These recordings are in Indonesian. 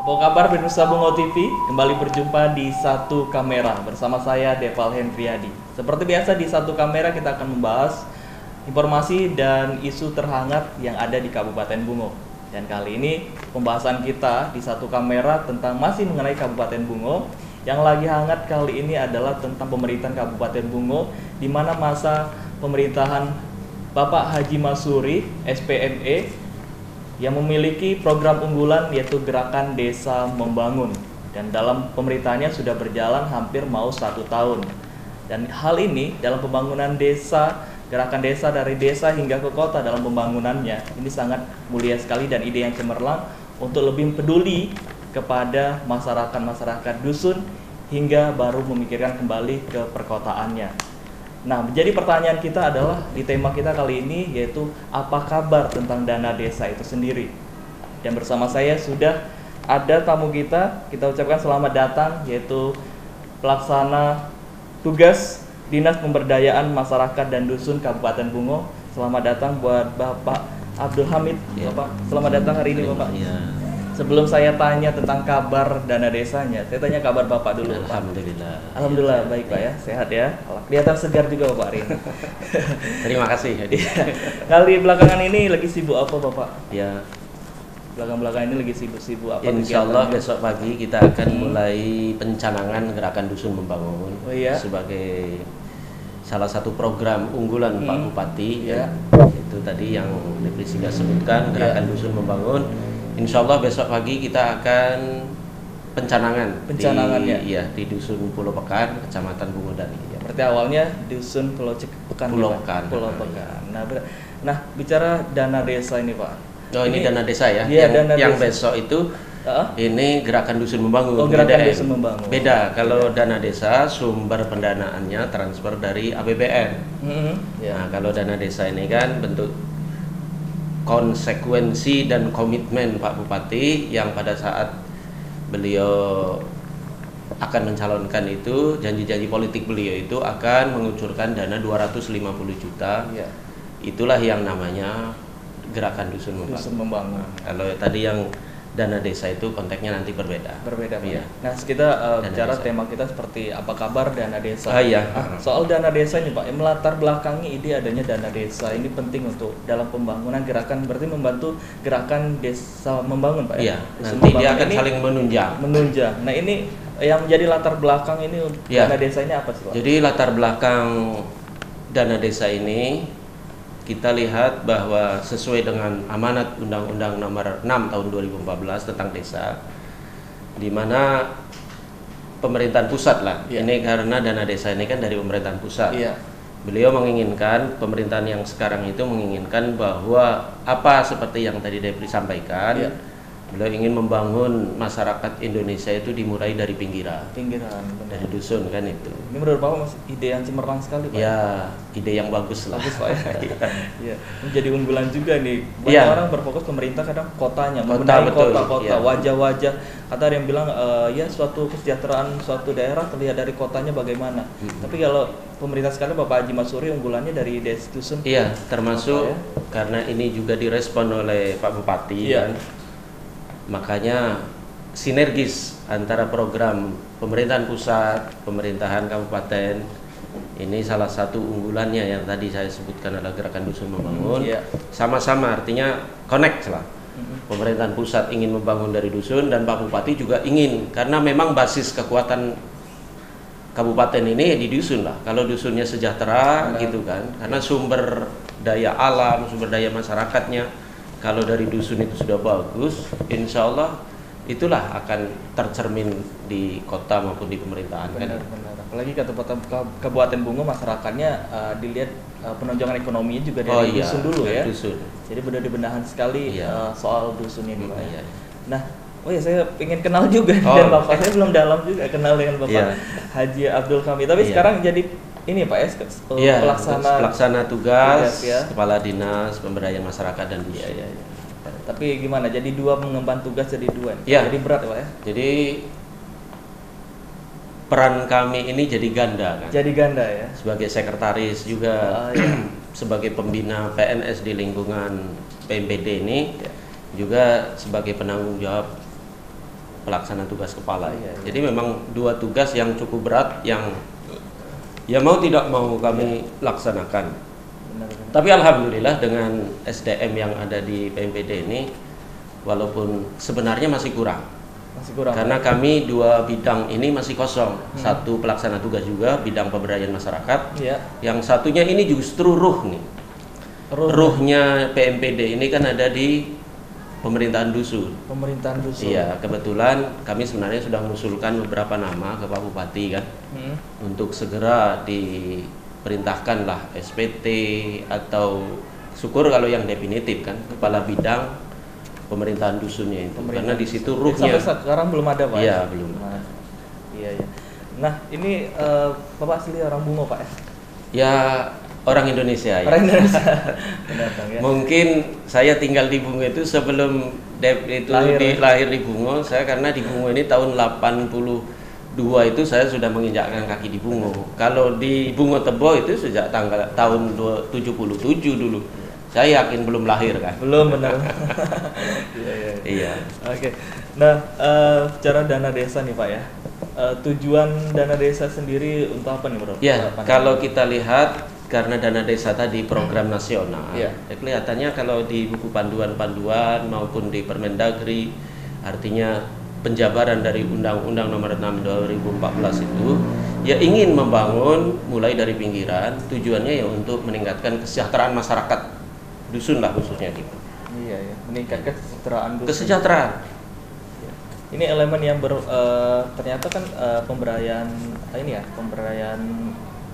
Apa kabar pemirsa Bungo TV? Kembali berjumpa di Satu Kamera bersama saya Deval Hendriadi. Seperti biasa di Satu Kamera kita akan membahas informasi dan isu terhangat yang ada di Kabupaten Bungo. Dan kali ini pembahasan kita di Satu Kamera tentang masih mengenai Kabupaten Bungo. Yang lagi hangat kali ini adalah tentang pemerintahan Kabupaten Bungo, di mana masa pemerintahan Bapak Haji Masuri SPME yang memiliki program unggulan yaitu Gerakan Desa Membangun, dan dalam pemerintahannya sudah berjalan hampir mau 1 tahun. Dan hal ini dalam pembangunan desa, gerakan desa dari desa hingga ke kota dalam pembangunannya ini sangat mulia sekali, dan ide yang cemerlang untuk lebih peduli kepada masyarakat dusun hingga baru memikirkan kembali ke perkotaannya. Nah, menjadi pertanyaan kita adalah di tema kita kali ini yaitu apa kabar tentang dana desa itu sendiri. Dan bersama saya sudah ada tamu kita ucapkan selamat datang yaitu pelaksana tugas Dinas Pemberdayaan Masyarakat dan Dusun Kabupaten Bungo. Selamat datang buat Bapak Abdul Hamid. Ya. Bapak, selamat datang hari ini Bapak. Ya. Sebelum saya tanya tentang kabar dana desanya, saya tanya kabar Bapak dulu. Alhamdulillah. Pak. Alhamdulillah baik Pak ya, sehat ya. Kelihatan segar juga Bapak hari ini. Terima kasih. Kali belakangan ini lagi sibuk apa Bapak? Ya. Belakangan ini lagi sibuk apa? Insya Allah besok pagi kita akan mulai pencanangan Gerakan Dusun Membangun. Oh iya. Sebagai salah satu program unggulan Pak Bupati. Ya. Itu tadi yang Depri sudah sebutkan, Gerakan Dusun Membangun. Insya Allah besok pagi kita akan pencanangan di Dusun Pulau Pekan, Kecamatan Bungo Dari. Ya, berarti awalnya Dusun Pulau Pekan. Pulau Pekan. Nah, bicara dana desa ini Pak. Oh, ini dana desa ya? Iya, yang besok itu ini Gerakan Dusun Membangun. Oh, Gerakan Dusun Membangun. Beda, kalau dana desa sumber pendanaannya transfer dari APBN. Nah, kalau dana desa ini kan bentuk konsekuensi dan komitmen Pak Bupati yang pada saat beliau akan mencalonkan itu, janji-janji politik beliau itu akan mengucurkan dana 250 juta. Ya. Itulah yang namanya Gerakan Dusun Membangun. Kalau tadi yang dana desa itu konteksnya nanti berbeda. Ya. Nah, kita bicara tema kita seperti apa kabar dana desa. Iya. Soal dana desa ini Pak, yang melatar belakangi ide adanya dana desa ini penting untuk dalam pembangunan gerakan, berarti membantu Gerakan Desa Membangun Pak ya. Iya. Nanti dia akan saling menunjang. Nah, ini yang menjadi latar belakang ini dana desa ini apa sih Pak? Jadi latar belakang dana desa ini kita lihat bahwa sesuai dengan amanat Undang-Undang Nomor 6 Tahun 2014 tentang desa, di mana pemerintahan pusat lah, ini karena dana desa ini kan dari pemerintahan pusat. Beliau menginginkan, pemerintahan yang sekarang itu menginginkan bahwa apa seperti yang tadi Depri sampaikan, beliau ingin membangun masyarakat Indonesia itu dimulai dari pinggiran, dari dusun kan itu. Ini menurut Bapak masih ide yang cemerlang sekali Pak. Ya, ide yang bagus lah. Bagus Pak ya. Menjadi unggulan juga nih. Banyak orang berfokus pemerintah kadang kotanya, membenahi kota-kota, wajah-wajah. Kata ada yang bilang suatu kesejahteraan suatu daerah terlihat dari kotanya bagaimana. Tapi kalau pemerintah sekarang Bapak Haji Masuri unggulannya dari dusun. Iya, termasuk karena ini juga direspon oleh Pak Bupati kan. Makanya sinergis antara program pemerintahan pusat, pemerintahan kabupaten, ini salah satu unggulannya yang tadi saya sebutkan adalah Gerakan Dusun Membangun. Sama-sama artinya connect lah. Pemerintahan pusat ingin membangun dari dusun dan Pak Bupati juga ingin, karena memang basis kekuatan kabupaten ini di dusun lah. Kalau dusunnya sejahtera gitu kan, karena sumber daya alam, sumber daya masyarakatnya kalau dari dusun itu sudah bagus, insya Allah itulah akan tercermin di kota maupun di pemerintahan. Benar. Apalagi Kabupaten Bungo masyarakatnya dilihat penunjangan ekonominya juga dari dusun dulu ya. Dusun. Jadi benar-benar sekali soal dusunnya nih Pak. Nah, saya ingin kenal juga dan Bapak saya belum dalam juga kenal dengan Bapak Haji Abdul Hamid. Tapi sekarang jadi ini Pak pelaksana tugas Kepala Dinas Pemberdayaan Masyarakat dan Dusun. Tapi gimana? Jadi dua mengemban tugas jadi dua. Jadi berat ya Pak ya? Jadi peran kami ini jadi ganda kan. Jadi ganda ya. Sebagai sekretaris juga sebagai pembina PNS di lingkungan PMPD ini juga sebagai penanggung jawab pelaksana tugas kepala. Iya. Jadi memang dua tugas yang cukup berat yang ya mau tidak mau kami laksanakan. Benar. Tapi alhamdulillah dengan SDM yang ada di PMPD ini, walaupun sebenarnya masih kurang. Karena kami dua bidang ini masih kosong. Satu pelaksana tugas juga bidang pemberdayaan masyarakat. Yang satunya ini justru ruhnya PMPD ini kan ada di pemerintahan dusun. Iya, kebetulan kami sebenarnya sudah mengusulkan beberapa nama ke Pak Bupati kan, untuk segera diperintahkanlah SPT atau syukur kalau yang definitif kan kepala bidang pemerintahan dusunnya itu. Karena di situ ruhnya. Sampai sekarang belum ada, Pak. Iya, belum. Iya. Nah, ini Bapak asli orang Bungo, Pak ya? Ya, orang Indonesia ya. Orang Indonesia. Pendatang, ya. Mungkin saya tinggal di Bungo itu sebelum lahir di Bungo. Saya karena di Bungo ini tahun 82 itu saya sudah menginjakkan kaki di Bungo. Kalau di Bungo Tebo itu sejak tahun 77 dulu. Saya yakin belum lahir kan? Belum, benar. Iya. Oke. Nah, cara dana desa nih Pak ya. Tujuan dana desa sendiri untuk apa nih, Bro? Ya, kalau kita lihat karena dana desa tadi program nasional, kelihatannya kalau di buku panduan-panduan maupun di Permendagri, artinya penjabaran dari Undang-Undang Nomor 6 2014 itu ya ingin membangun mulai dari pinggiran, tujuannya ya untuk meningkatkan kesejahteraan masyarakat dusun lah khususnya gitu. Iya ya, meningkatkan kesejahteraan dusun. Kesejahteraan. Ini elemen yang ternyata kan pemberdayaan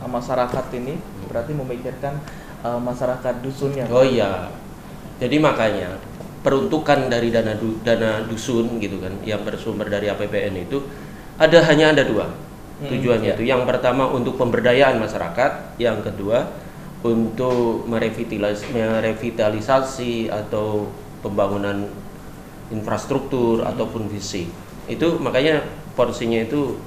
masyarakat ini berarti memikirkan masyarakat dusunnya. Oh iya. Jadi makanya peruntukan dari dana dusun gitu kan yang bersumber dari APBN itu hanya ada dua tujuannya itu. Yang pertama untuk pemberdayaan masyarakat, yang kedua untuk merevitalisasi atau pembangunan infrastruktur ataupun fisik. Itu makanya porsinya itu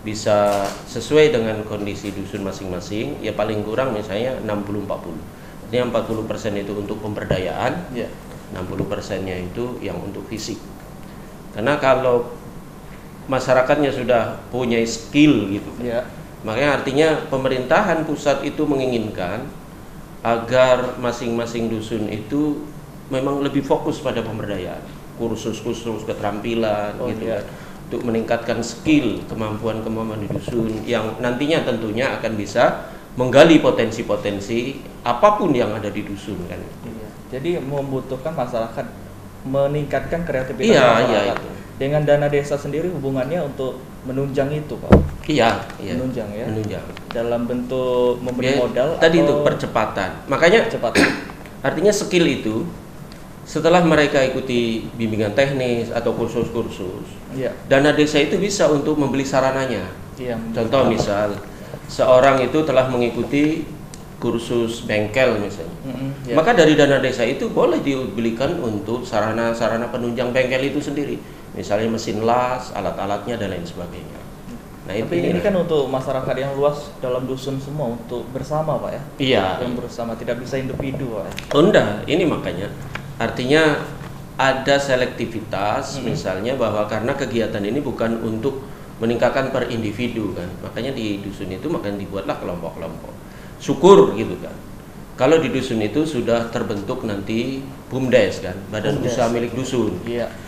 bisa sesuai dengan kondisi dusun masing-masing, ya paling kurang misalnya 60-40. Ini 40% itu untuk pemberdayaan, 60%-nya itu yang untuk fisik. Karena kalau masyarakatnya sudah punya skill gitu, makanya artinya pemerintahan pusat itu menginginkan agar masing-masing dusun itu memang lebih fokus pada pemberdayaan, kursus-kursus keterampilan kan, untuk meningkatkan skill, kemampuan di dusun yang nantinya tentunya akan bisa menggali potensi-potensi apapun yang ada di dusun kan. Jadi membutuhkan masyarakat meningkatkan kreativitas masyarakat. Itu. Dengan dana desa sendiri hubungannya untuk menunjang itu, Pak. Iya. Menunjang ya. Menunjang. Dalam bentuk memberi modal tadi atau itu percepatan. Makanya artinya skill itu setelah mereka ikuti bimbingan teknis atau kursus-kursus, dana desa itu bisa untuk membeli sarananya. Contoh misal seorang itu telah mengikuti kursus bengkel misalnya, maka dari dana desa itu boleh dibelikan untuk sarana-sarana penunjang bengkel itu sendiri, misalnya mesin las, alat-alatnya dan lain sebagainya. Nah, tapi ini kan untuk masyarakat yang luas dalam dusun semua untuk bersama, Pak ya. Iya. Yang bersama, tidak bisa individu, Pak ya. Enggak, ini makanya artinya ada selektivitas, misalnya bahwa karena kegiatan ini bukan untuk meningkatkan per individu kan, makanya di dusun itu makanya dibuatlah kelompok-kelompok. Syukur gitu kan. Kalau di dusun itu sudah terbentuk nanti BUMDes kan, Badan Usaha Milik Dusun.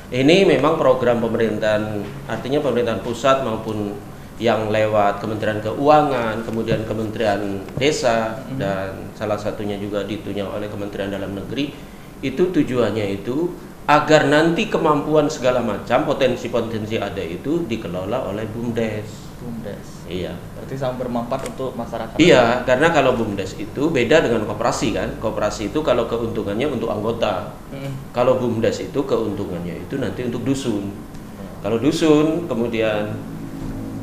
Ini memang program pemerintahan, artinya pemerintahan pusat maupun yang lewat Kementerian Keuangan, kemudian Kementerian Desa dan salah satunya juga ditunjang oleh Kementerian Dalam Negeri. Itu tujuannya itu agar nanti kemampuan segala macam potensi-potensi ada itu dikelola oleh BUMDes. Iya. Berarti sangat bermanfaat untuk masyarakat. Iya, karena kalau BUMDes itu beda dengan koperasi kan. Koperasi itu kalau keuntungannya untuk anggota. Kalau BUMDes itu keuntungannya itu nanti untuk dusun. Kalau dusun kemudian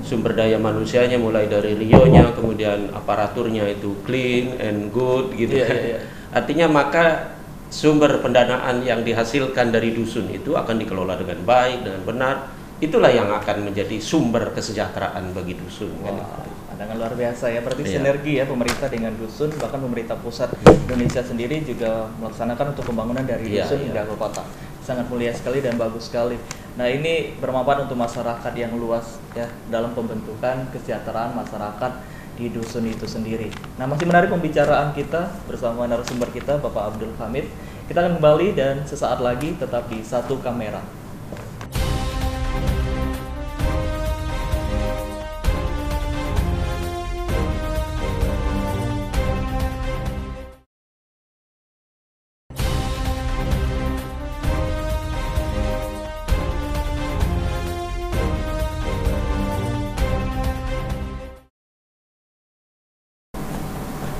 sumber daya manusianya mulai dari rionya, kemudian aparaturnya itu clean and good gitu kan. Artinya maka sumber pendanaan yang dihasilkan dari dusun itu akan dikelola dengan baik, dengan benar. Itulah yang akan menjadi sumber kesejahteraan bagi dusun. Pandangan luar biasa ya, berarti sinergi ya pemerintah dengan dusun, bahkan pemerintah pusat Indonesia sendiri juga melaksanakan untuk pembangunan dari dusun hingga ke kota. Sangat mulia sekali dan bagus sekali. Nah, ini bermanfaat untuk masyarakat yang luas ya dalam pembentukan kesejahteraan masyarakat di dusun itu sendiri. Nah, masih menarik pembicaraan kita bersama narasumber kita Bapak Abdul Hamid. Kita akan kembali dan sesaat lagi tetap di Satu Kamera.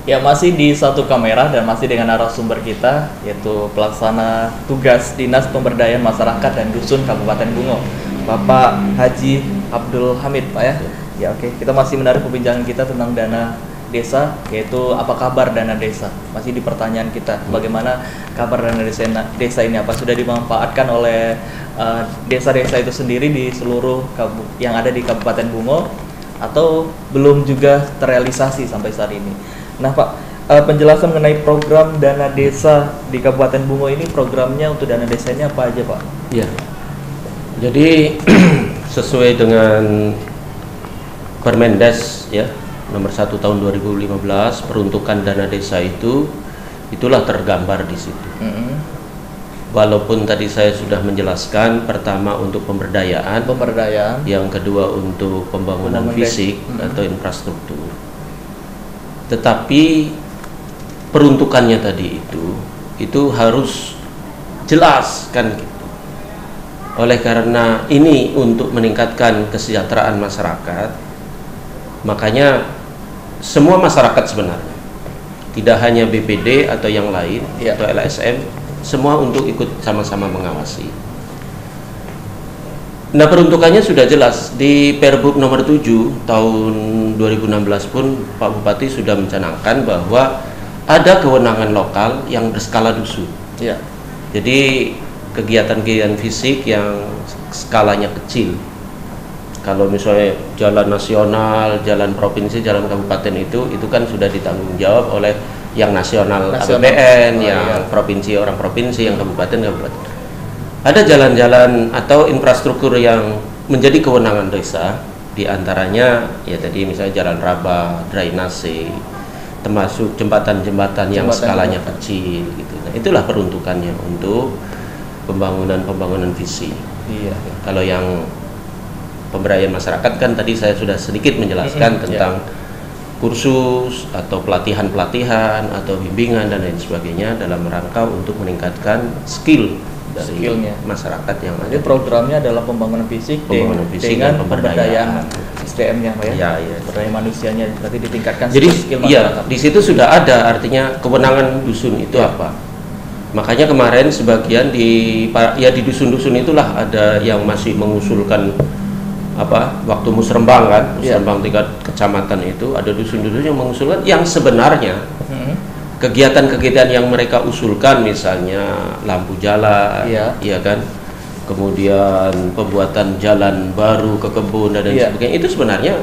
Ya, masih di Satu Kamera dan masih dengan narasumber kita, yaitu pelaksana tugas Dinas Pemberdayaan Masyarakat dan Dusun Kabupaten Bungo, Bapak Haji Abdul Hamid, Pak ya. Ya, oke. Kita masih menarik perbincangan kita tentang dana desa, yaitu apa kabar dana desa. Masih di pertanyaan kita, bagaimana kabar dana desa ini, apa sudah dimanfaatkan oleh desa-desa itu sendiri di seluruh yang ada di Kabupaten Bungo, atau belum juga terrealisasi sampai saat ini. Nah Pak, penjelasan mengenai program dana desa di Kabupaten Bungo ini, programnya untuk dana desanya apa aja Pak? Ya, jadi sesuai dengan Permendes ya nomor 1 tahun 2015, peruntukan dana desa itulah tergambar di situ. Walaupun tadi saya sudah menjelaskan, pertama untuk pemberdayaan, yang kedua untuk pembangunan fisik atau infrastruktur. Tetapi peruntukannya tadi itu harus jelas kan gitu. Oleh karena ini untuk meningkatkan kesejahteraan masyarakat, makanya semua masyarakat sebenarnya, tidak hanya BPD atau yang lain atau LSM, semua untuk ikut sama-sama mengawasi. Nah, peruntukannya sudah jelas di Perbup nomor 7 tahun 2016 pun Pak Bupati sudah mencanangkan bahwa ada kewenangan lokal yang berskala dusun. Ya. Jadi kegiatan-kegiatan fisik yang skalanya kecil. Kalau misalnya jalan nasional, jalan provinsi, jalan kabupaten itu kan sudah ditanggung jawab oleh yang nasional APBN, yang provinsi orang provinsi, yang kabupaten. Ada jalan-jalan atau infrastruktur yang menjadi kewenangan desa, diantaranya ya tadi misalnya jalan raba, drainase, termasuk jembatan-jembatan yang skalanya kecil gitu. Nah, itulah peruntukannya untuk pembangunan fisik. Iya. Kalau yang pemberdayaan masyarakat kan tadi saya sudah sedikit menjelaskan tentang kursus atau pelatihan-pelatihan atau bimbingan dan lain sebagainya dalam rangka untuk meningkatkan skill dari masyarakat yang ada. Jadi programnya adalah pembangunan fisik dengan pemberdayaan SDM-nya, Pak ya. Pemberdayaan manusianya berarti ditingkatkan. Jadi masyarakat. Di situ sudah ada artinya kewenangan dusun itu apa. Makanya kemarin sebagian di dusun-dusun itulah ada yang masih mengusulkan waktu musrembang kan, musrembang tingkat kecamatan itu ada dusun-dusun yang mengusulkan yang sebenarnya kegiatan-kegiatan yang mereka usulkan, misalnya lampu jalan, ya kan, kemudian pembuatan jalan baru ke kebun dan sebagainya, itu sebenarnya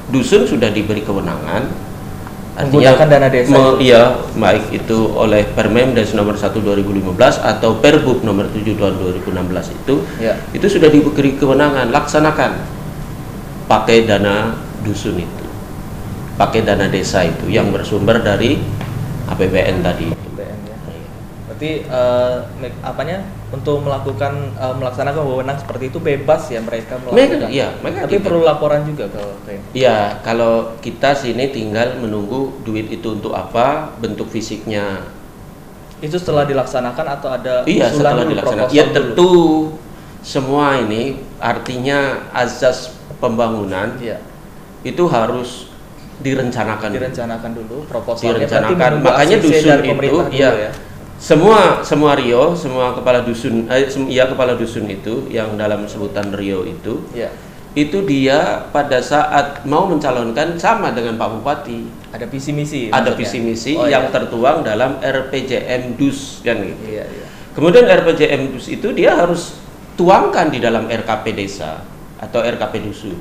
dusun sudah diberi kewenangan, menggunakan dana desa. Baik itu oleh Permendes nomor 1 2015 atau Perbup nomor 7 tahun 2016 itu sudah diberi kewenangan, laksanakan, pakai dana dusun itu, pakai dana desa itu yang bersumber dari APBN tadi. Berarti untuk melaksanakan wewenang seperti itu bebas ya mereka melakukan. Mereka tapi perlu laporan juga Iya, kalau kita sini tinggal menunggu duit itu untuk apa, bentuk fisiknya. Itu setelah dilaksanakan atau ada setelah dilaksanakan. Ya tentu semua ini artinya azas pembangunan itu harus direncanakan dulu proposalnya, makanya dusun itu semua Rio, semua kepala dusun kepala dusun itu yang dalam sebutan Rio itu dia pada saat mau mencalonkan sama dengan Pak Bupati, ada visi misi yang tertuang dalam RPJM Dus kan gitu. Kemudian RPJM Dus itu dia harus tuangkan di dalam RKP desa atau RKP dusun,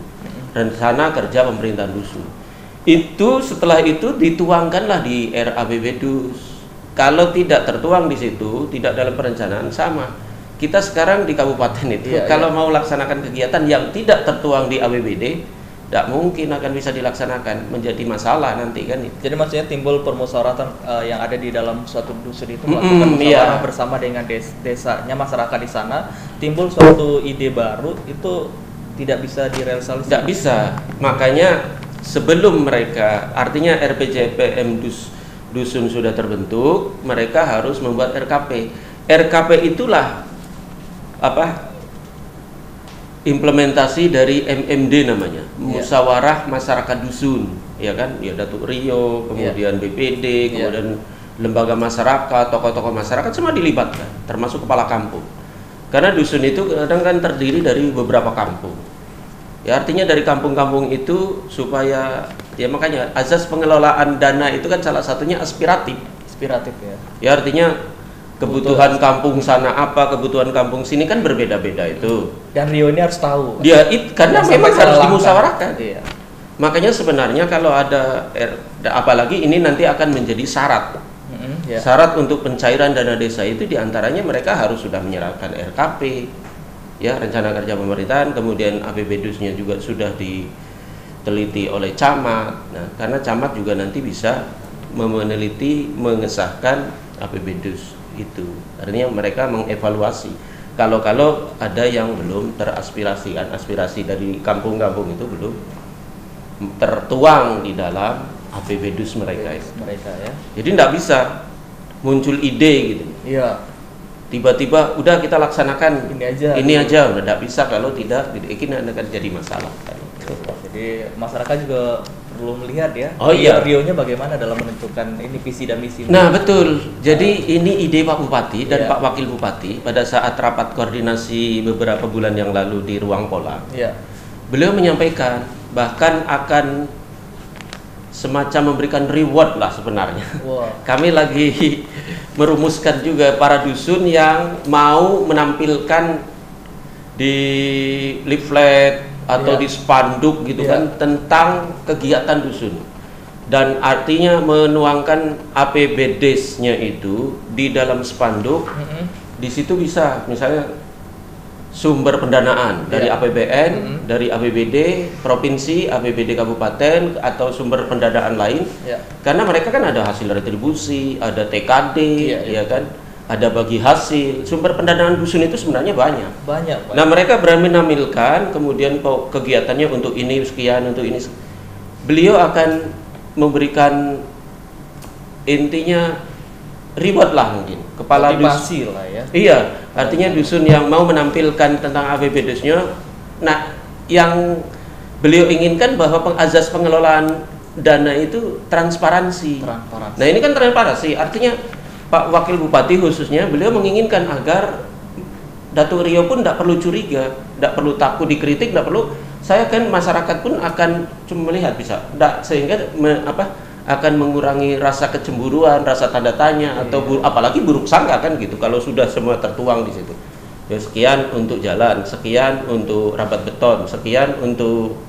rencana kerja pemerintahan dusun. Itu setelah itu dituangkanlah di RABB Dus. Kalau tidak tertuang di situ, tidak dalam perencanaan, sama kita sekarang di kabupaten itu kalau mau laksanakan kegiatan yang tidak tertuang di APBD, tidak mungkin akan bisa dilaksanakan, menjadi masalah nanti kan. Jadi maksudnya timbul permusyawaratan yang ada di dalam suatu dusun itu melakukan musyawarah bersama dengan desanya, masyarakat di sana, timbul suatu ide baru itu tidak bisa direalisasikan. Tidak bisa, makanya sebelum mereka, artinya RPJPM dusun sudah terbentuk, mereka harus membuat RKP. RKP itulah implementasi dari MMD namanya, musyawarah masyarakat dusun, ya kan? Ya Datuk Rio, kemudian BPD, kemudian lembaga masyarakat, tokoh-tokoh masyarakat semua dilibatkan, termasuk kepala kampung. Karena dusun itu kadang kan terdiri dari beberapa kampung. Ya artinya dari kampung-kampung itu supaya ya makanya azas pengelolaan dana itu kan salah satunya aspiratif. Aspiratif ya. Ya artinya kebutuhan kampung sana apa, kebutuhan kampung sini kan berbeda-beda itu. Dan Rio ini harus tahu. Dia karena memang harus dimusyawarahkan. Iya. Makanya sebenarnya kalau ada apalagi ini nanti akan menjadi syarat. Syarat untuk pencairan dana desa itu diantaranya mereka harus sudah menyerahkan RKP, ya rencana kerja pemerintahan, kemudian APBDus-nya juga sudah diteliti oleh camat. Nah, karena camat juga nanti bisa meneliti, mengesahkan APBDus itu. Artinya mereka mengevaluasi kalau ada yang belum teraspirasikan, aspirasi dari kampung-kampung itu belum tertuang di dalam APBDus mereka ya. Jadi tidak bisa muncul ide gitu. Iya. Tiba-tiba udah kita laksanakan ini aja udah tidak bisa, kalau tidak ini akan jadi masalah. Jadi masyarakat juga perlu melihat ya. Rio-nya bagaimana dalam menentukan ini visi dan misi. Nah betul. Jadi ini ide Pak Bupati dan Pak Wakil Bupati pada saat rapat koordinasi beberapa bulan yang lalu di Ruang Pola. Beliau menyampaikan bahkan akan semacam memberikan reward lah sebenarnya. Kami lagi merumuskan juga para dusun yang mau menampilkan di leaflet atau di spanduk gitu kan tentang kegiatan dusun, dan artinya menuangkan APBDes-nya itu di dalam spanduk. Di situ bisa misalnya sumber pendanaan dari APBN, dari APBD provinsi, APBD kabupaten, atau sumber pendanaan lain. Karena mereka kan ada hasil retribusi, ada TKD, ya kan, ada bagi hasil. Sumber pendanaan dusun itu sebenarnya banyak. Nah mereka berani menampilkan, kemudian kegiatannya untuk ini sekian, untuk ini. Beliau akan memberikan intinya reward lah mungkin kepala dusun lah ya. Iya, artinya dusun yang mau menampilkan tentang APBDes-nya. Nah, yang beliau inginkan bahwa azas pengelolaan dana itu transparansi. Nah, ini kan transparansi, artinya Pak Wakil Bupati khususnya beliau menginginkan agar Datuk Rio pun tidak perlu curiga, tidak perlu takut dikritik, tidak perlu. Saya kan masyarakat pun akan cuma melihat bisa, sehingga akan mengurangi rasa kecemburuan, rasa tanda tanya, atau apalagi buruk sangka kan gitu kalau sudah semua tertuang di situ. Ya sekian untuk jalan, sekian untuk rabat beton, sekian untuk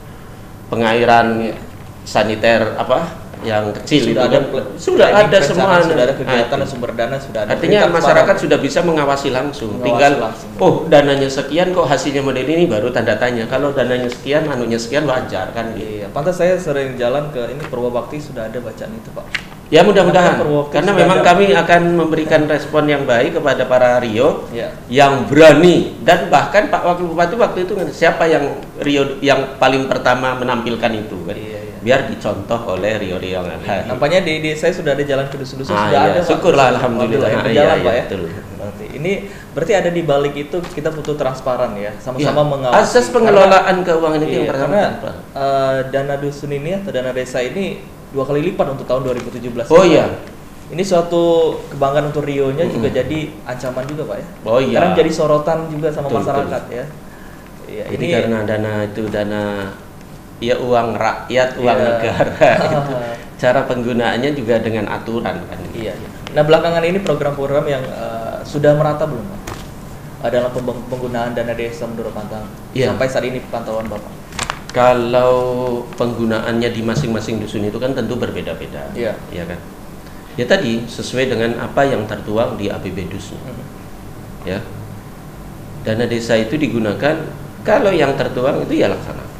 pengairan saniter yang kecil sudah ada semua, sudah ada kegiatan dan sumber dana sudah ada. Artinya masyarakat sudah bisa mengawasi langsung. Tinggal dananya sekian kok hasilnya model ini, baru tanda tanya. Kalau dananya sekian, anunya sekian, wajar kan. Iya, pantas saya sering jalan ke ini Purwabakti, sudah ada bacaan itu, Pak. Ya mudah-mudahan, karena memang kami akan memberikan respon yang baik kepada para Rio yang berani, dan bahkan Pak Wakil Bupati waktu itu siapa yang Rio yang paling pertama menampilkan itu kan. Biar dicontoh oleh Rio-Rio yang ada. Nampaknya di saya sudah ada jalan ke dusun-dusun, sudah ada. Syukurlah, alhamdulillah. Berjalan Pak ya. Ini berarti ada di balik itu kita butuh transparan ya, sama-sama mengawasi. Asas pengelolaan keuangan itu yang pertama. Karena dana dusun ini atau dana desa ini 2 kali lipat untuk tahun 2017. Ini suatu kebanggaan untuk Rio-nya, juga jadi ancaman juga Pak ya. Karena jadi sorotan juga sama masyarakat ya. Ini karena dana itu uang rakyat, uang negara. Cara penggunaannya juga dengan aturan kan. Nah belakangan ini program-program yang sudah merata belum Pak? Dalam penggunaan dana desa menurut pantauan sampai saat ini pantauan Bapak? Kalau penggunaannya di masing-masing dusun itu kan tentu berbeda-beda, ya kan. Ya tadi sesuai dengan apa yang tertuang di APBDus-nya. Ya. dana desa itu digunakan kalau yang tertuang itu ya laksanakan.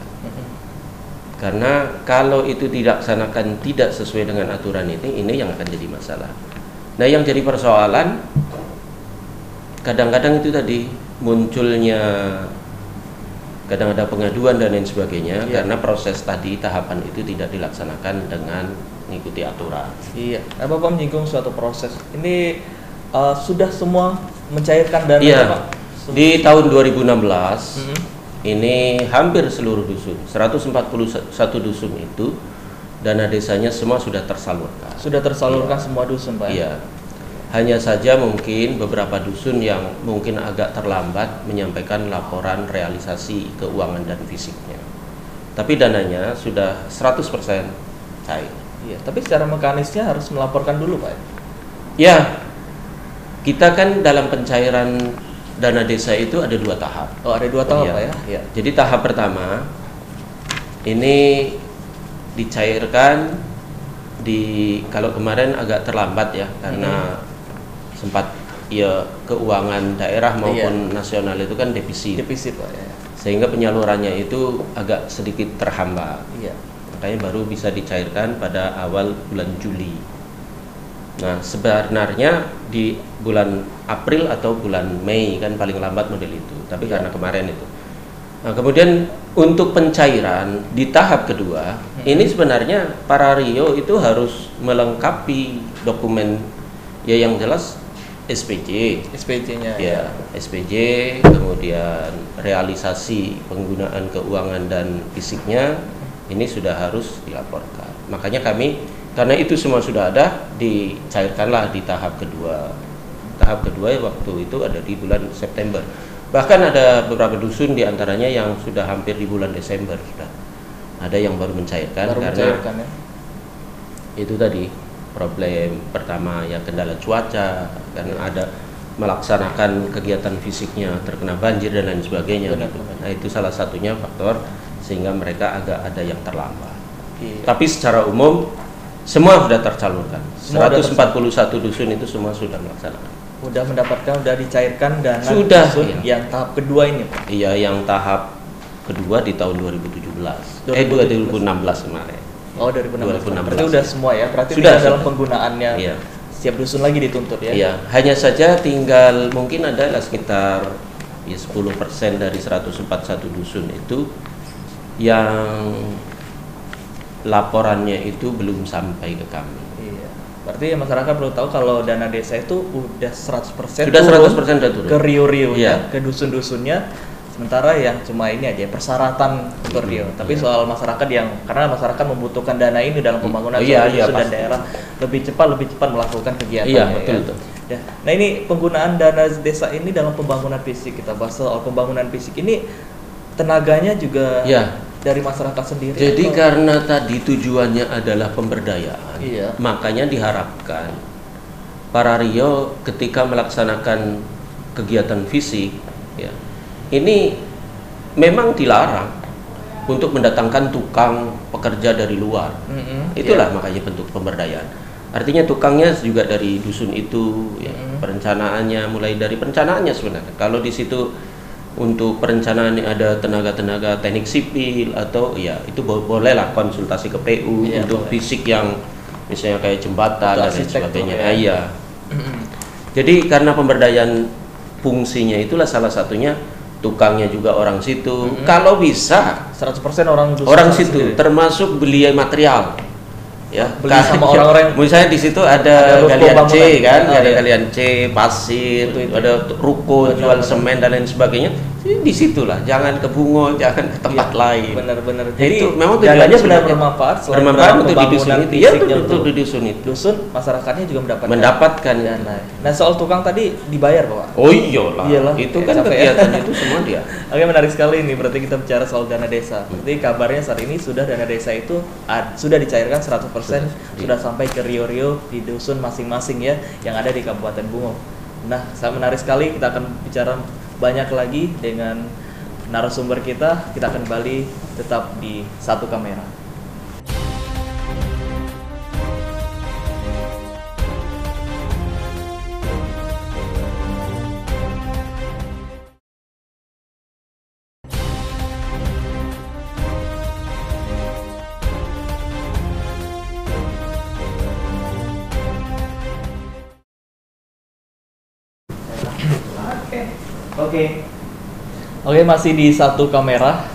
Karena kalau itu dilaksanakan tidak sesuai dengan aturan ini yang akan jadi masalah. Nah, yang jadi persoalan kadang-kadang itu tadi munculnya kadang ada pengaduan dan lain sebagainya karena proses tadi tahapan itu tidak dilaksanakan dengan mengikuti aturan. Iya. Nah, Bapak menyinggung suatu proses. Ini sudah semua mencairkan dana Pak? Di tahun 2016 ini hampir seluruh dusun, 141 dusun itu dana desanya semua sudah tersalurkan. Sudah tersalurkan semua dusun, Pak? Iya. Hanya saja mungkin beberapa dusun yang mungkin agak terlambat menyampaikan laporan realisasi keuangan dan fisiknya. Tapi dananya sudah 100% cair. Iya, tapi secara mekanisnya harus melaporkan dulu, Pak? Ya, kita kan dalam pencairan dana desa itu ada 2 tahap. Oh, ada 2 tahap, Pak ya? Iya. Jadi tahap pertama ini dicairkan kalau kemarin agak terlambat ya karena sempat keuangan daerah maupun nasional itu kan defisit. Defisit, Pak ya. Sehingga penyalurannya itu agak sedikit terhambat. Iya. Makanya baru bisa dicairkan pada awal bulan Juli. Nah, sebenarnya di bulan April atau bulan Mei kan paling lambat model itu. Tapi karena kemarin itu. Nah, kemudian untuk pencairan di tahap kedua, ini sebenarnya para Rio itu harus melengkapi dokumen yang jelas SPJ. SPJ-nya. Ya, SPJ, kemudian realisasi penggunaan keuangan dan fisiknya ini sudah harus dilaporkan. Makanya karena itu semua sudah ada, dicairkanlah di tahap kedua. Tahap kedua waktu itu ada di bulan September. Bahkan ada beberapa dusun diantaranya yang sudah hampir di bulan Desember sudah. Ada yang baru mencairkan karena itu tadi problem pertama yang kendala cuaca, karena ada melaksanakan kegiatan fisiknya terkena banjir dan lain sebagainya. Gitu. Nah, itu salah satunya faktor sehingga mereka agak ada yang terlambat. Tapi secara umum semua sudah tersalurkan. 141 dusun itu semua sudah melaksanakan. Sudah dicairkan dana sudah, dusun yang tahap kedua ini, Pak? Iya, yang tahap kedua di tahun 2016 kemarin. Oh, 2016. Berarti sudah semua ya? Berarti sudah dalam penggunaannya setiap dusun lagi dituntut ya? Iya, hanya saja tinggal mungkin ada sekitar 10% dari 141 dusun itu yang laporannya itu belum sampai ke kami. Iya. Berarti masyarakat perlu tahu kalau dana desa itu udah 100% sudah 100% turun ke Rio ke dusun-dusunnya. Sementara yang cuma ini aja persyaratan ke Rio. Tapi soal masyarakat karena masyarakat membutuhkan dana ini dalam pembangunan dusun dan daerah lebih cepat melakukan kegiatan. Iya, betul. Ya. Nah, ini penggunaan dana desa ini dalam pembangunan fisik, kita bahas soal pembangunan fisik ini tenaganya juga dari masyarakat sendiri. Jadi karena tadi tujuannya adalah pemberdayaan, makanya diharapkan para Rio ketika melaksanakan kegiatan fisik, ini memang dilarang untuk mendatangkan tukang pekerja dari luar. Itulah makanya bentuk pemberdayaan. Artinya tukangnya juga dari dusun itu, perencanaannya mulai dari perencanaannya sebenarnya. Kalau di situ untuk perencanaan ada tenaga-tenaga teknik sipil atau itu bolehlah konsultasi ke PU untuk fisik yang misalnya kayak jembatan dan lain sebagainya. Jadi karena pemberdayaan fungsinya itulah salah satunya tukangnya juga orang situ. Kalau bisa 100% orang situ sendiri. Termasuk beli material. Ya, beli sama orang-orang misalnya di situ ada galian C kan, ada galian C, pasir, ada ruko jual semen dan lain sebagainya. Di situlah, jangan ke Bungo, jangan ke tempat lain. Benar-benar. Jadi itu memang dananya benar bermanfaat untuk di dusun itu. Iya, betul di dusun itu. Dusun masyarakatnya juga mendapatkan dana. Nah, soal tukang tadi dibayar, Pak? Oh iyalah. Itu kan kegiatan itu semua dia. Oke, menarik sekali ini. Berarti kita bicara soal dana desa. Berarti kabarnya saat ini sudah dana desa itu sudah dicairkan 100%, sudah sampai ke Rio di dusun masing-masing ya yang ada di Kabupaten Bungo. Nah, sangat menarik sekali. Kita akan bicara banyak lagi dengan narasumber kita akan kembali tetap di Satu Kamera. Oke. Oke, masih di satu kamera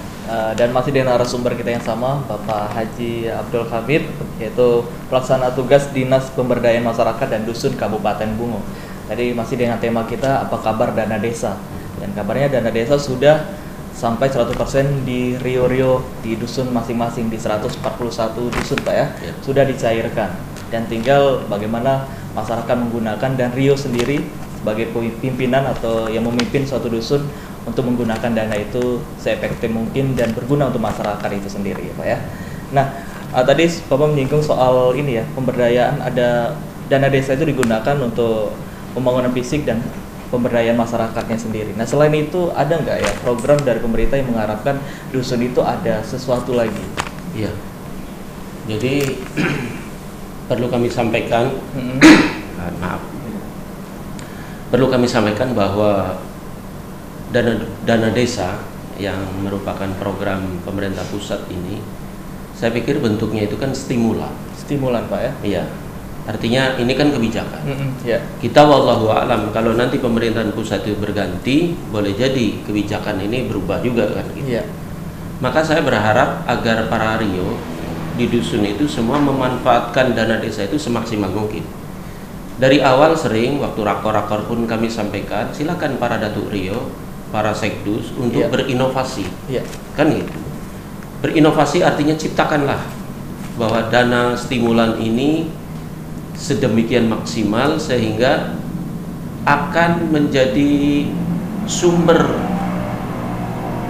dan masih dengan narasumber kita yang sama, Bapak Haji Abdul Hamid, yaitu pelaksana tugas Dinas Pemberdayaan Masyarakat dan Dusun Kabupaten Bungo. Tadi masih dengan tema kita, apa kabar dana desa? Dan kabarnya dana desa sudah sampai 100% di Rio di dusun masing-masing, di 141 dusun Pak ya, sudah dicairkan. Dan tinggal bagaimana masyarakat menggunakan, dan Rio sendiri sebagai pimpinan atau yang memimpin suatu dusun untuk menggunakan dana itu seefektif mungkin dan berguna untuk masyarakat itu sendiri ya Pak ya. Nah, tadi Bapak menyinggung soal ini ya, pemberdayaan, ada dana desa itu digunakan untuk pembangunan fisik dan pemberdayaan masyarakatnya sendiri. Nah, selain itu ada nggak ya program dari pemerintah yang mengharapkan dusun itu ada sesuatu lagi? Iya. Jadi perlu kami sampaikan, perlu kami sampaikan bahwa dana desa yang merupakan program pemerintah pusat ini, saya pikir bentuknya itu kan stimulan Pak ya? Iya, artinya ini kan kebijakan. Yeah. Kita wallahu a'lam, kalau nanti pemerintahan pusat itu berganti, boleh jadi kebijakan ini berubah juga kan gitu. Yeah. Maka saya berharap agar para Rio di dusun itu semua memanfaatkan dana desa itu semaksimal mungkin. Dari awal sering waktu rakor-rakor pun kami sampaikan, silakan para Datuk Rio, para sekdus untuk berinovasi, kan gitu. Berinovasi artinya ciptakanlah bahwa dana stimulan ini sedemikian maksimal sehingga akan menjadi sumber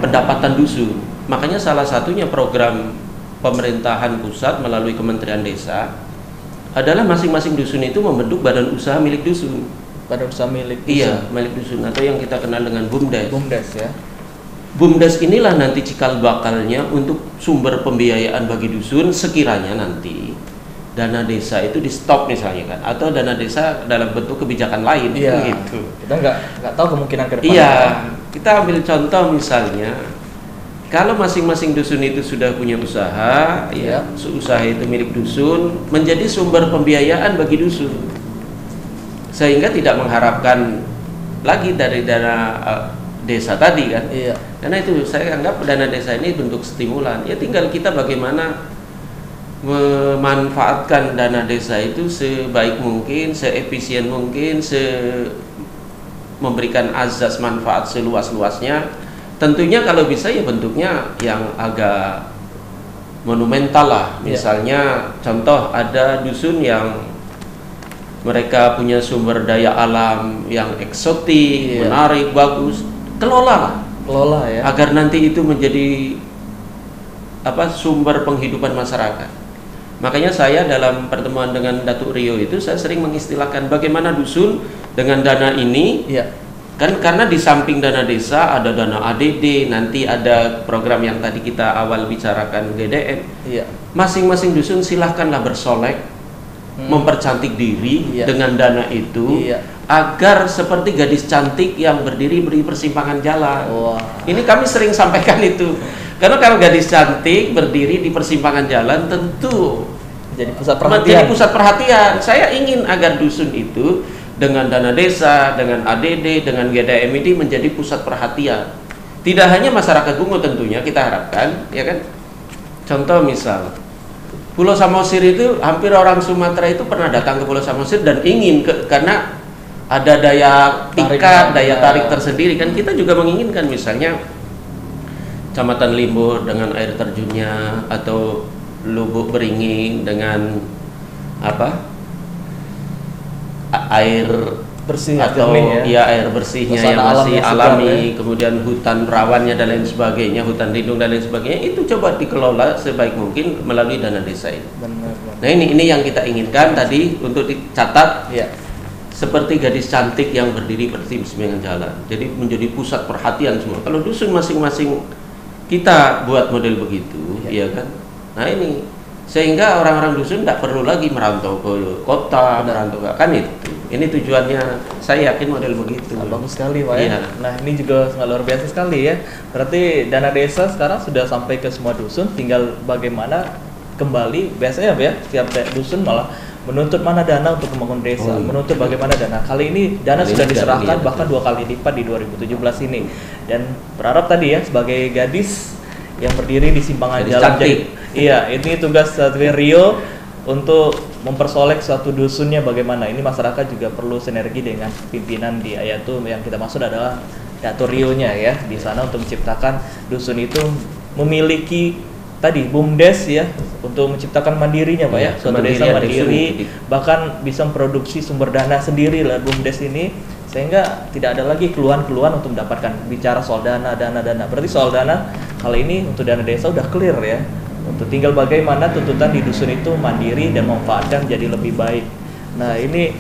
pendapatan dusun. Makanya salah satunya program pemerintahan pusat melalui Kementerian Desa adalah masing-masing dusun itu membentuk badan usaha milik dusun. Badan usaha milik dusun. Iya, milik dusun, atau yang kita kenal dengan BUMDes. BUMDes ya. BUMDes inilah nanti cikal bakalnya untuk sumber pembiayaan bagi dusun sekiranya nanti dana desa itu di stop misalnya kan, atau dana desa dalam bentuk kebijakan lain gitu. Kita nggak tahu kemungkinan ke depan. Iya, kita ambil contoh misalnya kalau masing-masing dusun itu sudah punya usaha, usaha itu milik dusun, menjadi sumber pembiayaan bagi dusun. Sehingga tidak mengharapkan lagi dari dana desa tadi kan. Iya. Karena itu saya anggap dana desa ini bentuk stimulan. Ya tinggal kita bagaimana memanfaatkan dana desa itu sebaik mungkin, seefisien mungkin, memberikan azas manfaat seluas-luasnya. Tentunya kalau bisa ya bentuknya yang agak monumental lah. Misalnya contoh ada dusun yang mereka punya sumber daya alam yang eksotik, menarik, bagus, kelola ya, agar nanti itu menjadi sumber penghidupan masyarakat. Makanya saya dalam pertemuan dengan Datuk Rio itu saya sering mengistilahkan bagaimana dusun dengan dana ini, kan karena di samping dana desa ada dana ADD, nanti ada program yang tadi kita awal bicarakan GDM. Masing-masing dusun silahkanlah bersolek, mempercantik diri dengan dana itu, agar seperti gadis cantik yang berdiri di persimpangan jalan. Ini kami sering sampaikan itu, karena kalau gadis cantik berdiri di persimpangan jalan tentu jadi pusat perhatian. Saya ingin agar dusun itu dengan dana desa, dengan ADD, dengan GDM ini menjadi pusat perhatian. Tidak hanya masyarakat Bungo tentunya kita harapkan, ya kan? Contoh misal Pulau Samosir itu hampir orang Sumatera itu pernah datang ke Pulau Samosir dan ingin karena ada daya pikat, daya tarik tersendiri kan. Kita juga menginginkan misalnya Kecamatan Limbur dengan air terjunnya, atau Lubuk Beringin dengan air bersih atau air bersihnya yang masih alami, kemudian hutan rawannya dan lain sebagainya, hutan lindung dan lain sebagainya, itu coba dikelola sebaik mungkin melalui dana desa itu. Nah ini yang kita inginkan tadi untuk dicatat, seperti gadis cantik yang berdiri di persimpangan jalan, jadi menjadi pusat perhatian semua. Kalau dusun masing-masing kita buat model begitu, ya kan? Nah ini sehingga orang-orang dusun tidak perlu lagi merantau ke kota, merantau kan itu. Ini tujuannya, saya yakin model begitu. Bagus sekali Pak ya. Nah ini juga sangat luar biasa sekali ya. Berarti dana desa sekarang sudah sampai ke semua dusun, tinggal bagaimana kembali. Biasanya ya setiap dusun malah menuntut mana dana untuk membangun desa, menuntut bagaimana dana. Kali ini dana sudah diserahkan bahkan 2 kali lipat di 2017 ini. Dan berharap tadi ya sebagai gadis yang berdiri di simpangan jalan. Iya, ini tugas Rio untuk mempersolek suatu dusunnya bagaimana. Ini masyarakat juga perlu sinergi dengan pimpinan di yaitu yang kita maksud adalah Dato Rio-nya ya di sana untuk menciptakan dusun itu memiliki tadi BUMDes ya untuk menciptakan mandirinya Pak ya, suatu desa mandiri bahkan bisa memproduksi sumber dana sendiri lah BUMDes ini sehingga tidak ada lagi keluhan-keluhan untuk mendapatkan bicara soal dana. Berarti soal dana kali ini untuk dana desa udah clear ya. Untuk tinggal bagaimana tuntutan di dusun itu mandiri dan memanfaatkan jadi lebih baik. Nah, ini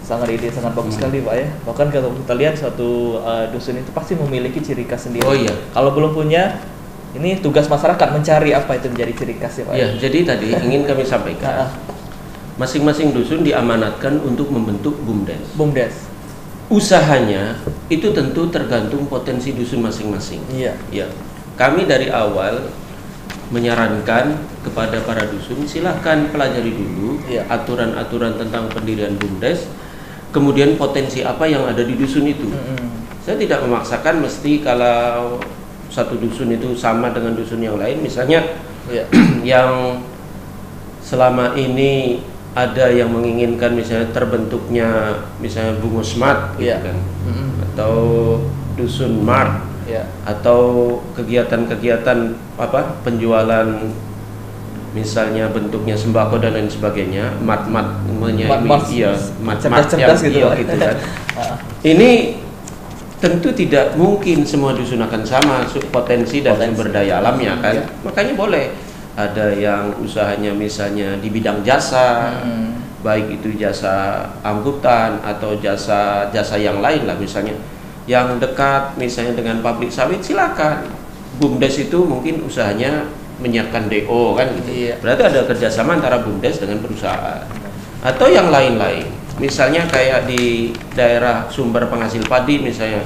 sangat bagus sekali Pak ya. Bahkan kalau kita lihat suatu dusun itu pasti memiliki ciri khas sendiri. Oh iya. Kalau belum punya, ini tugas masyarakat mencari apa itu menjadi ciri khas ya Pak. Ya, jadi tadi ingin kami sampaikan. Masing-masing dusun diamanatkan untuk membentuk BUMDes. BUMDes. Usahanya itu tentu tergantung potensi dusun masing-masing. Iya. Ya. Kami dari awal menyarankan kepada para dusun silahkan pelajari dulu aturan-aturan tentang pendirian BUMDes, kemudian potensi apa yang ada di dusun itu. Saya tidak memaksakan mesti kalau satu dusun itu sama dengan dusun yang lain, misalnya yang selama ini ada yang menginginkan misalnya terbentuknya misalnya Bungo Smart gitu kan, atau dusun Mart. Atau kegiatan-kegiatan apa penjualan misalnya bentuknya sembako dan lain sebagainya, mat-mat cerdas gitu kan. Ini tentu tidak mungkin semua dusun akan sama potensi dan sumber daya alamnya kan. Makanya boleh ada yang usahanya misalnya di bidang jasa, baik itu jasa angkutan atau jasa yang lain lah, misalnya yang dekat misalnya dengan pabrik sawit silakan. BUMDes itu mungkin usahanya menyiapkan DO kan gitu. Berarti ada kerjasama antara BUMDes dengan perusahaan. Atau yang lain-lain. Misalnya kayak di daerah sumber penghasil padi misalnya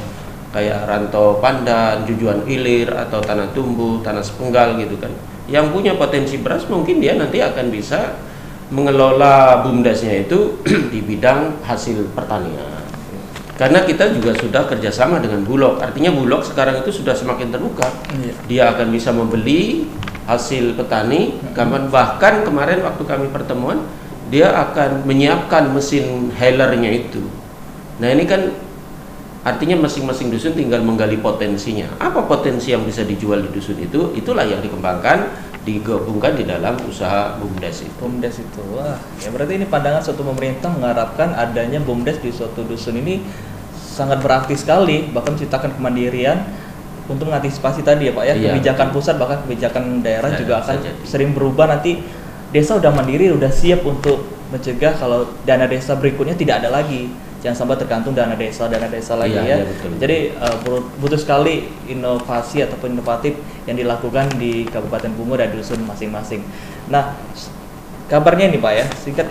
kayak Rantau Pandan, Jujuan Ilir atau Tanah Tumbuh, Tanah Sepenggal gitu kan. Yang punya potensi beras mungkin dia nanti akan bisa mengelola BUMDesnya itu di bidang hasil pertanian. Karena kita juga sudah kerjasama dengan Bulog, artinya Bulog sekarang itu sudah semakin terbuka. Dia akan bisa membeli hasil petani, bahkan kemarin waktu kami pertemuan, dia akan menyiapkan mesin halernya itu. Nah ini kan artinya masing-masing dusun tinggal menggali potensinya. Apa potensi yang bisa dijual di dusun itu? Itulah yang dikembangkan, digabungkan di dalam usaha BUMDes itu. BUMDes itu, wah, ya berarti ini pandangan suatu pemerintah mengharapkan adanya BUMDes di suatu dusun ini sangat berarti sekali, bahkan menciptakan kemandirian untuk mengantisipasi tadi ya Pak ya, kebijakan pusat bahkan kebijakan daerah juga akan sering berubah nanti. Desa udah mandiri, udah siap untuk mencegah kalau dana desa berikutnya tidak ada lagi. Jangan sampai tergantung dana desa lagi ya. Betul. Jadi butuh sekali inovasi ataupun inovatif yang dilakukan di Kabupaten Bungo dan dusun masing-masing. Nah, kabarnya nih Pak ya, singkat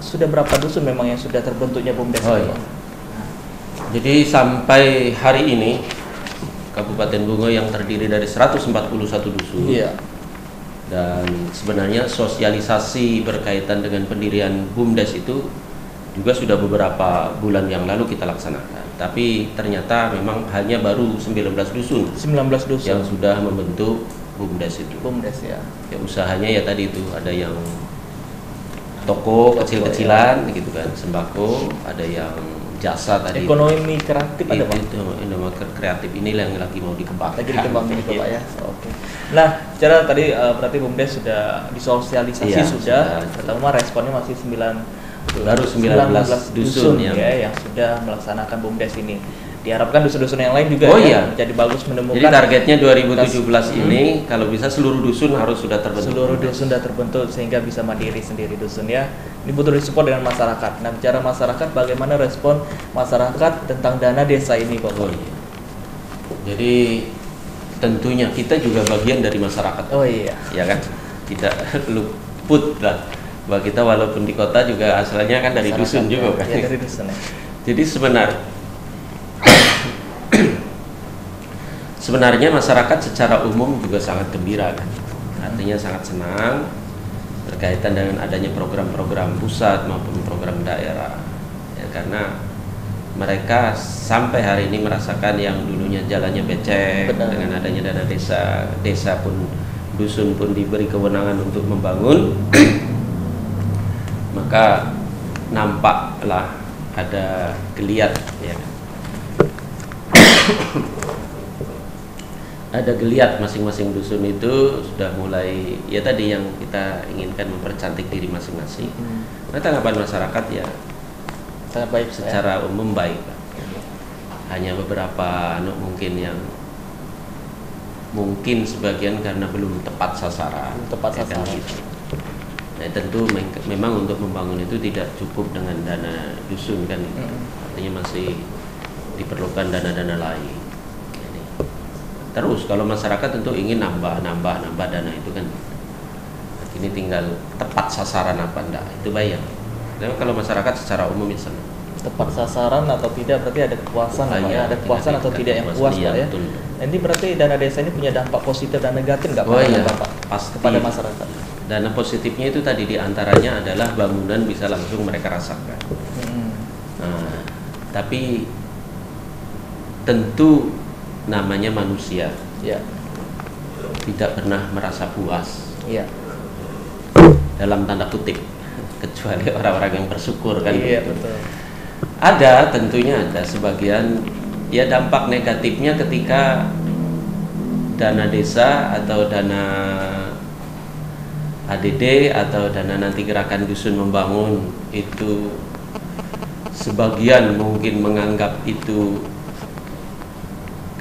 sudah berapa dusun memang yang sudah terbentuknya BUMDes? Jadi sampai hari ini Kabupaten Bungo yang terdiri dari 141 dusun. Dan sebenarnya sosialisasi berkaitan dengan pendirian BUMDes itu juga sudah beberapa bulan yang lalu kita laksanakan. Tapi ternyata memang hanya baru 19 dusun yang sudah membentuk BUMDes itu. BUMDes ya. Ya usahanya ya tadi itu ada yang toko kecil-kecilan gitu kan, sembako, ada yang jasa tadi. Ekonomi kreatif ada Pak. Itu ekonomi kreatif inilah yang lagi mau dikembangkan. Lagi dikembangkan itu Pak ya. Oke. Nah, secara tadi berarti BUMDes sudah disosialisasi sudah. Pertama responnya masih 19 dusun yang sudah melaksanakan BUMDes ini. Diharapkan dusun-dusun yang lain juga menjadi bagus menemukan. Jadi targetnya 2017 ini kalau bisa seluruh dusun harus sudah terbentuk. Seluruh dusun sudah terbentuk sehingga bisa mandiri sendiri dusun ya. Ini butuh disupport dengan masyarakat. Nah, bicara masyarakat, bagaimana respon masyarakat tentang dana desa ini Pak? Jadi tentunya kita juga bagian dari masyarakat. Ya kan? Tidak luput lah. Bahwa kita walaupun di kota juga asalnya kan dari dusun juga kan. Ya, dari dusun ya. Jadi sebenarnya masyarakat secara umum juga sangat gembira kan. Artinya sangat senang berkaitan dengan adanya program-program pusat maupun program daerah ya, karena mereka sampai hari ini merasakan yang dulunya jalannya becek. Benar. Dengan adanya dana desa pun, dusun pun diberi kewenangan untuk membangun maka nampaklah ada geliat ya. Ada geliat, masing-masing dusun itu sudah mulai ya tadi yang kita inginkan, mempercantik diri masing-masing. Nah, tanggapan masyarakat ya sangat baik, secara umum baik. Hanya beberapa mungkin yang mungkin sebagian karena belum tepat sasaran. Kan gitu. Nah, tentu memang untuk membangun itu tidak cukup dengan dana dusun kan, artinya masih diperlukan dana-dana lain. Terus kalau masyarakat tentu ingin nambah dana itu kan, ini tinggal tepat sasaran apa enggak, itu bayang. Tapi kalau masyarakat secara umum misalnya tepat sasaran atau tidak berarti ada kepuasan, ya, ada kepuasan atau tidak yang puas Pak ya. Betul. Ini berarti dana desa ini punya dampak positif dan negatif nggak Pak pasti kepada masyarakat? Dana positifnya itu tadi diantaranya adalah bangunan bisa langsung mereka rasakan. Nah, tapi tentu namanya manusia ya, tidak pernah merasa puas ya, dalam tanda kutip, kecuali orang-orang yang bersyukur kan. Iya, gitu. Betul. Ada, tentunya ada sebagian ya dampak negatifnya ketika dana desa atau dana ADD atau dana nanti gerakan dusun membangun itu sebagian mungkin menganggap itu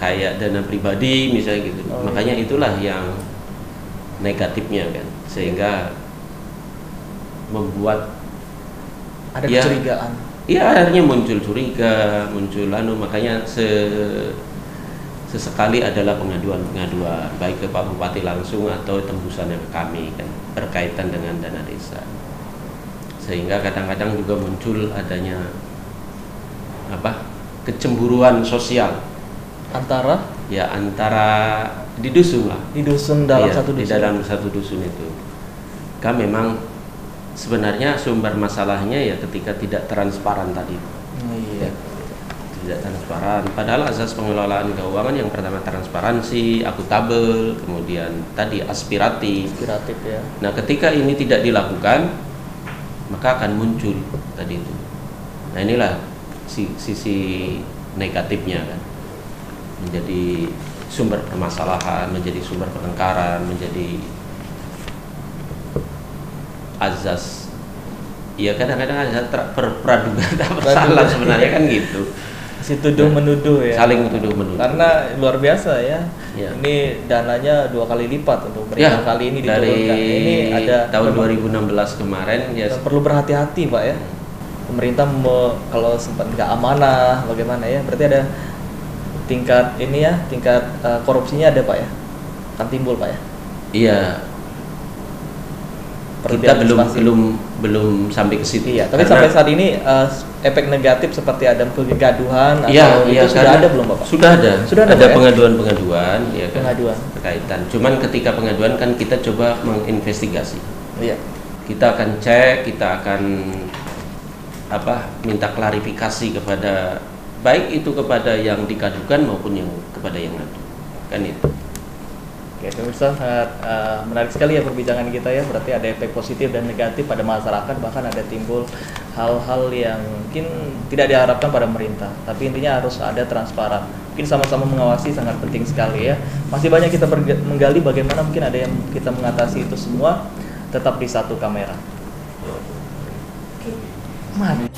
kayak dana pribadi misalnya gitu. Makanya itulah yang negatifnya kan, sehingga membuat ada kecurigaan. Iya, akhirnya muncul curiga, muncul makanya sesekali adalah pengaduan baik ke Pak Bupati langsung atau tembusannya ke kami kan, berkaitan dengan dana desa. Sehingga kadang-kadang juga muncul adanya kecemburuan sosial antara di dusun lah, di dusun dalam satu dusun, di dalam satu dusun itu kan memang sebenarnya sumber masalahnya ya ketika tidak transparan tadi. Tidak transparan, padahal asas pengelolaan keuangan yang pertama transparansi, akuntabel, kemudian tadi aspiratif ya. Nah, ketika ini tidak dilakukan maka akan muncul tadi itu. Nah, inilah sisi negatifnya kan, menjadi sumber permasalahan, menjadi sumber pertengkaran, menjadi azas. Ya kadang-kadang ada praduga tak bersalah sebenarnya kan gitu. Si tuduh menuduh ya. Saling tuduh menuduh. Karena luar biasa ya. Ini dananya 2 kali lipat untuk mereka kali ini diturunkan. Ini ada tahun 2016 kemarin ya. Perlu berhati-hati Pak ya. Pemerintah kalau sempat nggak amanah bagaimana ya, berarti ada tingkat korupsinya ada Pak ya, akan timbul Pak ya. Iya, kita belum sampai ke situ ya. Tapi sampai saat ini efek negatif seperti ada kegaduhan atau itu sudah ada belum Bapak? Sudah ada ya? pengaduan ya kan, pengaduan berkaitan. Cuman ketika pengaduan kan kita coba menginvestigasi. Iya. Kita akan cek, kita akan minta klarifikasi kepada baik itu kepada yang dikadukan maupun yang kepada yang ngadu kan itu. Oke, pemirsa, sangat menarik sekali ya perbincangan kita ya. Berarti ada efek positif dan negatif pada masyarakat, bahkan ada timbul hal-hal yang mungkin tidak diharapkan pada pemerintah. Tapi intinya harus ada transparan. Mungkin sama-sama mengawasi sangat penting sekali ya. Masih banyak kita menggali bagaimana mungkin ada yang kita mengatasi itu semua tetap di satu kamera. Mantap.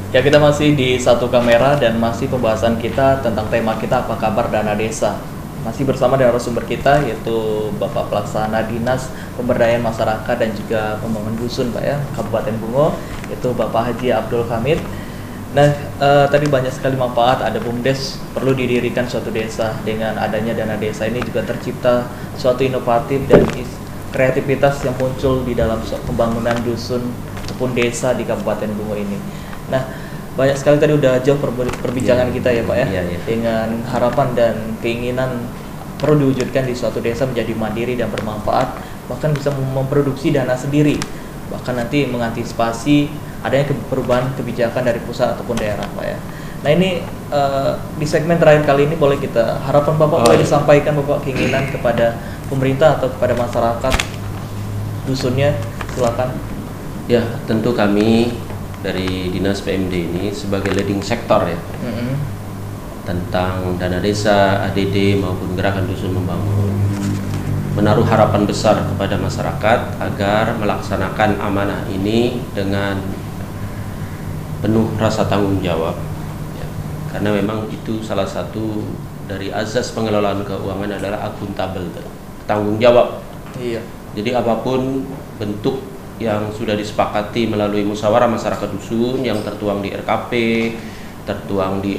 Ya, kita masih di satu kamera dan masih pembahasan kita tentang tema kita apa kabar dana desa. Masih bersama dengan narasumber kita yaitu Bapak Pelaksana Dinas Pemberdayaan Masyarakat dan juga Pembangunan Dusun Pak ya, Kabupaten Bungo, yaitu Bapak Haji Abdul Hamid. Nah, tadi banyak sekali manfaat. Ada BUMDes, perlu didirikan suatu desa. Dengan adanya dana desa ini juga tercipta suatu inovatif dan kreativitas yang muncul di dalam pembangunan dusun ataupun desa di Kabupaten Bungo ini. Nah, banyak sekali tadi udah jauh perbincangan kita ya Pak ya, dengan harapan dan keinginan perlu diwujudkan di suatu desa menjadi mandiri dan bermanfaat, bahkan bisa memproduksi dana sendiri, bahkan nanti mengantisipasi adanya perubahan kebijakan dari pusat ataupun daerah Pak ya. Nah ini di segmen terakhir kali ini boleh kita harapan Bapak boleh disampaikan Bapak keinginan kepada pemerintah atau kepada masyarakat dusunnya, silakan. Ya, tentu kami dari Dinas PMD ini sebagai leading sektor ya, tentang dana desa, ADD maupun gerakan dusun membangun, menaruh harapan besar kepada masyarakat agar melaksanakan amanah ini dengan penuh rasa tanggung jawab ya. Karena memang itu salah satu dari azas pengelolaan keuangan adalah akuntabel, tanggung jawab. Iya. Jadi apapun bentuk yang sudah disepakati melalui musyawarah masyarakat dusun yang tertuang di RKP, tertuang di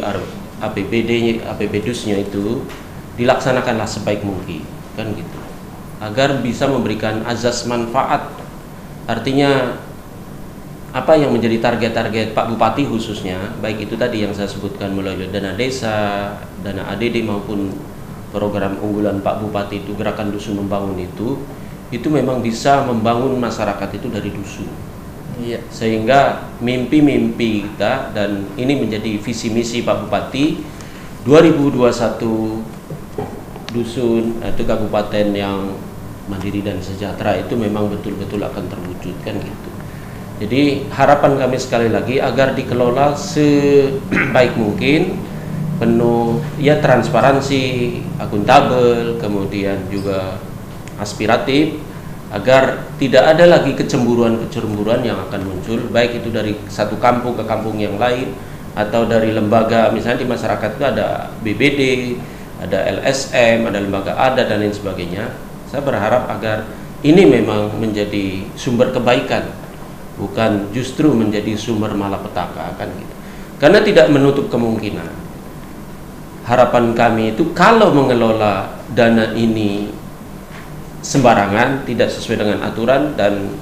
APBD-nya itu dilaksanakanlah sebaik mungkin, kan gitu. Agar bisa memberikan azas manfaat. Artinya apa yang menjadi target-target Pak Bupati khususnya, baik itu tadi yang saya sebutkan melalui dana desa, dana ADD maupun program unggulan Pak Bupati itu gerakan dusun membangun itu memang bisa membangun masyarakat itu dari dusun. Iya. Sehingga mimpi-mimpi kita, dan ini menjadi visi misi Pak Bupati 2021 dusun itu kabupaten yang mandiri dan sejahtera itu memang betul-betul akan terwujudkan gitu. Jadi harapan kami sekali lagi agar dikelola sebaik mungkin, penuh ya transparansi, akuntabel, kemudian juga aspiratif, agar tidak ada lagi kecemburuan-kecemburuan yang akan muncul, baik itu dari satu kampung ke kampung yang lain, atau dari lembaga, misalnya di masyarakat itu ada BBD, ada LSM, ada lembaga adat dan lain sebagainya. Saya berharap agar ini memang menjadi sumber kebaikan, bukan justru menjadi sumber malapetaka, kan gitu. Karena tidak menutup kemungkinan. Harapan kami itu kalau mengelola dana ini sembarangan, tidak sesuai dengan aturan dan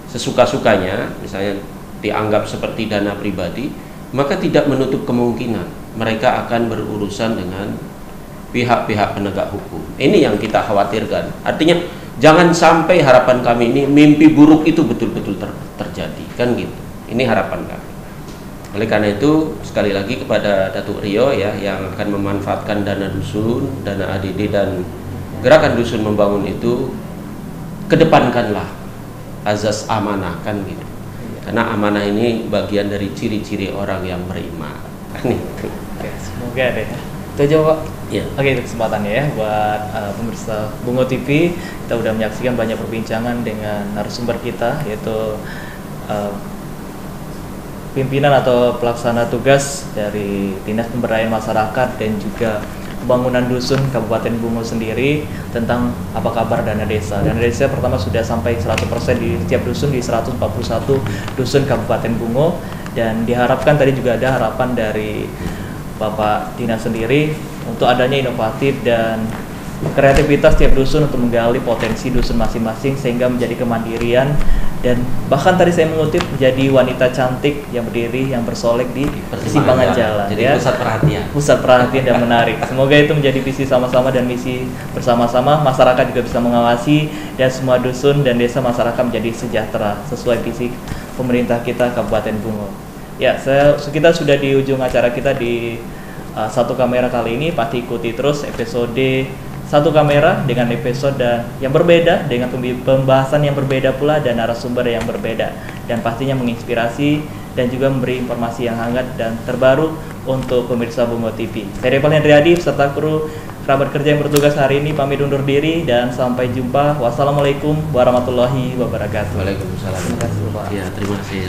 sesuka-sukanya, misalnya dianggap seperti dana pribadi, maka tidak menutup kemungkinan mereka akan berurusan dengan pihak-pihak penegak hukum. Ini yang kita khawatirkan. Artinya jangan sampai harapan kami ini mimpi buruk itu betul-betul terjadi, kan gitu. Ini harapan kami. Oleh karena itu sekali lagi kepada Datuk Rio ya, yang akan memanfaatkan dana dusun, dana ADD dan gerakan dusun membangun itu, kedepankanlah azas amanah, kan gitu. Karena amanah ini bagian dari ciri-ciri orang yang beriman, kan itu. Oke, semoga deh. Itu aja Pak. Ya. Oke, itu kesempatannya ya buat pemirsa Bungo TV. Kita udah menyaksikan banyak perbincangan dengan narasumber kita, yaitu pimpinan atau pelaksana tugas dari Dinas Pemberdayaan Masyarakat dan juga Pembangunan Dusun Kabupaten Bungo sendiri, tentang apa kabar dana desa. Dana desa pertama sudah sampai 100% di setiap dusun, di 141 dusun Kabupaten Bungo, dan diharapkan tadi juga ada harapan dari Bapak Dinas sendiri untuk adanya inovatif dan kreativitas tiap dusun untuk menggali potensi dusun masing-masing sehingga menjadi kemandirian, dan bahkan tadi saya mengutip menjadi wanita cantik yang berdiri, yang bersolek di persimpangan jalan. Jadi ya, pusat perhatian dan menarik. Semoga itu menjadi visi sama-sama dan misi bersama-sama. Masyarakat juga bisa mengawasi dan semua dusun dan desa masyarakat menjadi sejahtera sesuai visi pemerintah kita Kabupaten Bungo. Ya, kita sudah di ujung acara kita di Satu Kamera kali ini. Pasti ikuti terus episode Satu Kamera dengan episode yang berbeda, dengan pembahasan yang berbeda pula dan narasumber yang berbeda, dan pastinya menginspirasi dan juga memberi informasi yang hangat dan terbaru untuk pemirsa Bungo TV. Saya Deval Hendriadi beserta kru kerabat kerja yang bertugas hari ini pamit undur diri dan sampai jumpa. Wassalamualaikum warahmatullahi wabarakatuh. Waalaikumsalam. Terima kasih Pak. Ya, terima kasih.